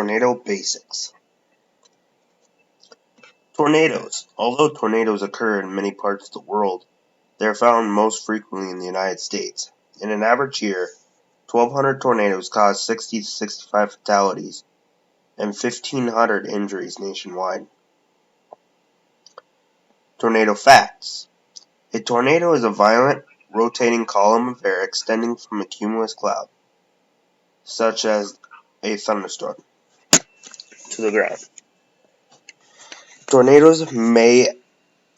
Tornado Basics. Tornadoes. Although tornadoes occur in many parts of the world, they are found most frequently in the United States. In an average year, 1,200 tornadoes cause 60 to 65 fatalities and 1,500 injuries nationwide. Tornado facts. A tornado is a violent, rotating column of air extending from a cumulus cloud, such as a thunderstorm, to the ground. Tornadoes may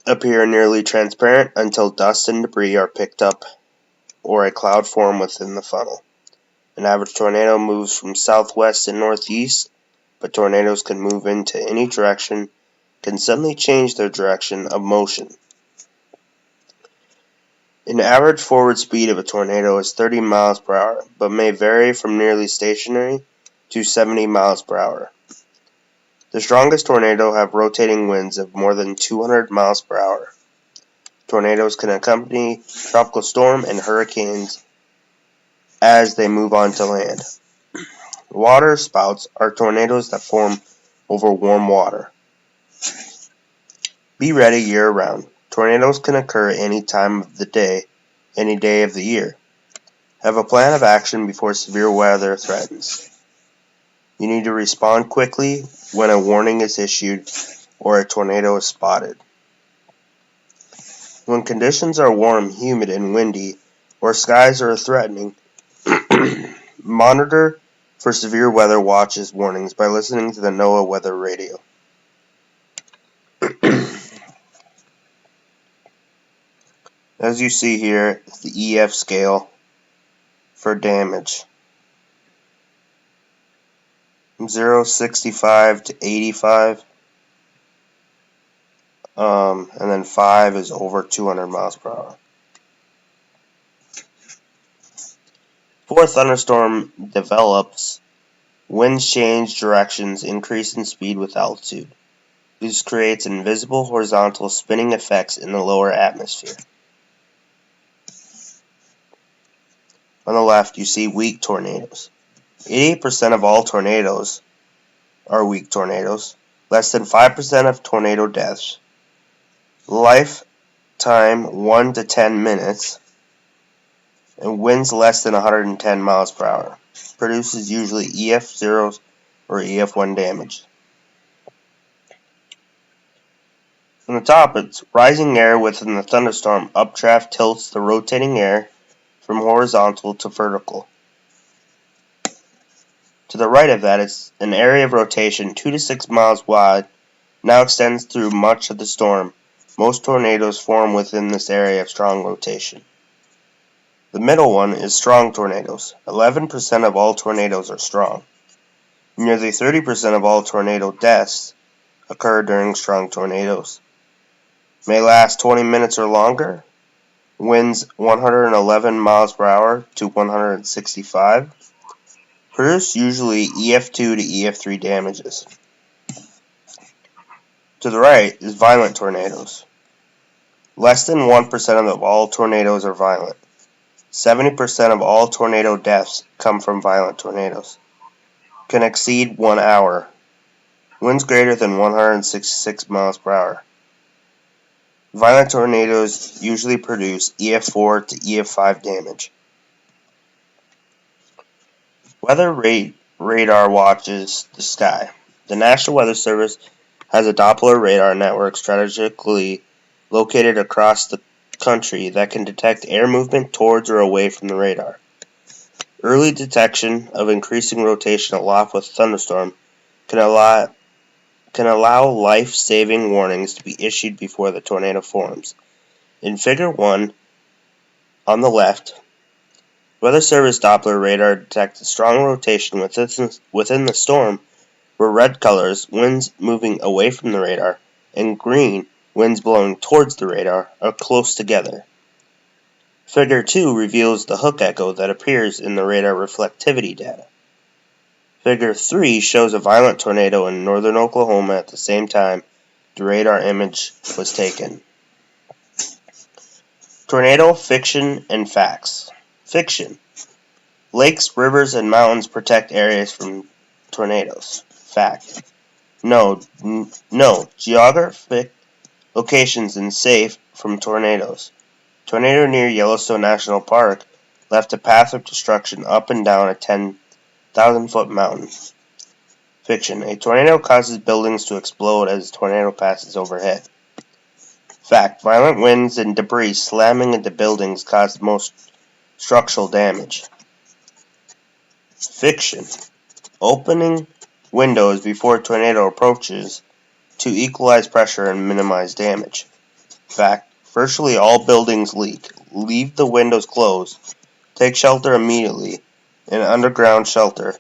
appear nearly transparent until dust and debris are picked up or a cloud forms within the funnel. An average tornado moves from southwest and northeast, but tornadoes can move into any direction, can suddenly change their direction of motion. An average forward speed of a tornado is 30 miles per hour, but may vary from nearly stationary to 70 miles per hour. The strongest tornadoes have rotating winds of more than 200 miles per hour. Tornadoes can accompany tropical storms and hurricanes as they move on to land. Water spouts are tornadoes that form over warm water. Be ready year-round. Tornadoes can occur any time of the day, any day of the year. Have a plan of action before severe weather threatens. You need to respond quickly when a warning is issued or a tornado is spotted. When conditions are warm, humid, and windy, or skies are threatening, monitor for severe weather watches warnings by listening to the NOAA weather radio. As you see here, the EF scale for damage. 065 to 85. And then 5 is over 200 miles per hour. Before a thunderstorm develops, winds change directions, increase in speed with altitude. This creates invisible horizontal spinning effects in the lower atmosphere. On the left, you see weak tornadoes. 88% of all tornadoes are weak tornadoes. Less than 5% of tornado deaths. Lifetime 1 to 10 minutes. And winds less than 110 miles per hour. Produces usually EF0 or EF1 damage. On the top, it's rising air within the thunderstorm. Updraft tilts the rotating air from horizontal to vertical. To the right of that is an area of rotation 2 to 6 miles wide, now extends through much of the storm. Most tornadoes form within this area of strong rotation. The middle one is strong tornadoes. 11% of all tornadoes are strong. Nearly 30% of all tornado deaths occur during strong tornadoes. May last 20 minutes or longer. Winds 111 miles per hour to 165. Produce usually EF2 to EF3 damages. To the right is violent tornadoes. Less than 1% of all tornadoes are violent. 70% of all tornado deaths come from violent tornadoes. Can exceed 1 hour. Winds greater than 166 miles per hour. Violent tornadoes usually produce EF4 to EF5 damage. Weather radar watches the sky. The National Weather Service has a Doppler radar network strategically located across the country that can detect air movement towards or away from the radar. Early detection of increasing rotation aloft with thunderstorm can allow life-saving warnings to be issued before the tornado forms. In Figure 1, on the left, Weather Service Doppler radar detects a strong rotation within the storm, where red colors, winds moving away from the radar, and green, winds blowing towards the radar, are close together. Figure 2 reveals the hook echo that appears in the radar reflectivity data. Figure 3 shows a violent tornado in northern Oklahoma at the same time the radar image was taken. Tornado fiction and facts. Fiction. Lakes, rivers, and mountains protect areas from tornadoes. Fact. No. Geographic locations and safe from tornadoes. Tornado near Yellowstone National Park left a path of destruction up and down a 10,000-foot mountain. Fiction. A tornado causes buildings to explode as a tornado passes overhead. Fact. Violent winds and debris slamming into buildings cause most structural damage. Fiction. Opening windows before a tornado approaches to equalize pressure and minimize damage. Fact. Virtually all buildings leak. Leave the windows closed. Take shelter immediately in an underground shelter,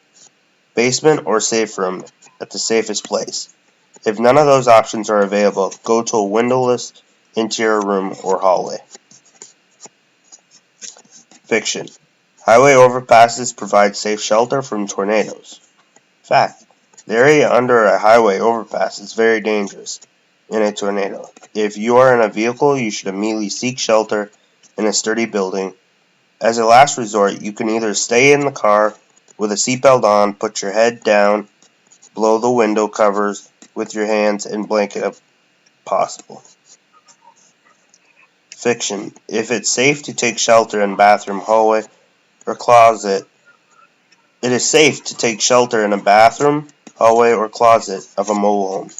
basement, or safe room at the safest place. If none of those options are available, go to a windowless interior room or hallway. Fiction. Highway overpasses provide safe shelter from tornadoes. Fact. The area under a highway overpass is very dangerous in a tornado. If you are in a vehicle, you should immediately seek shelter in a sturdy building. As a last resort, you can either stay in the car with a seatbelt on, put your head down, blow the window covers with your hands and blanket if possible. Fiction. If it's safe to take shelter in a bathroom, hallway, or closet, it is safe to take shelter in a bathroom, hallway, or closet of a mobile home.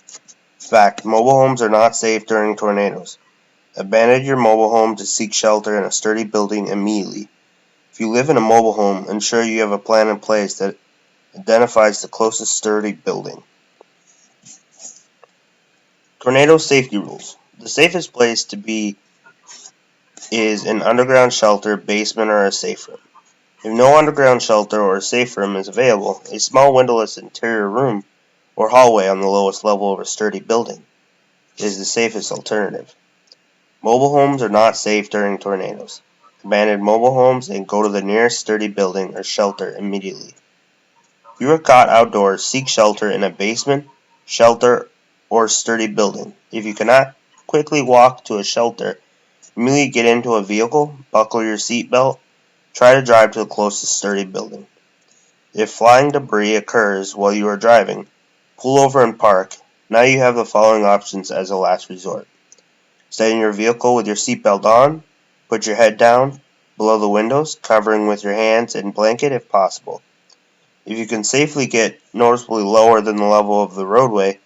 Fact. Mobile homes are not safe during tornadoes. Abandon your mobile home to seek shelter in a sturdy building immediately. If you live in a mobile home, ensure you have a plan in place that identifies the closest sturdy building. Tornado safety rules. The safest place to be is an underground shelter, basement, or a safe room. If no underground shelter or a safe room is available, a small windowless interior room or hallway on the lowest level of a sturdy building is the safest alternative. Mobile homes are not safe during tornadoes. Abandon mobile homes and go to the nearest sturdy building or shelter immediately. If you are caught outdoors, seek shelter in a basement, shelter, or sturdy building. If you cannot quickly walk to a shelter, immediately get into a vehicle, buckle your seatbelt, try to drive to the closest sturdy building. If flying debris occurs while you are driving, pull over and park. Now you have the following options as a last resort. Stay in your vehicle with your seatbelt on, put your head down, below the windows, covering with your hands and blanket if possible. If you can safely get noticeably lower than the level of the roadway,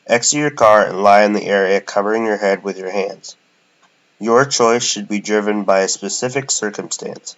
exit your car and lie in the area covering your head with your hands. Your choice should be driven by a specific circumstance.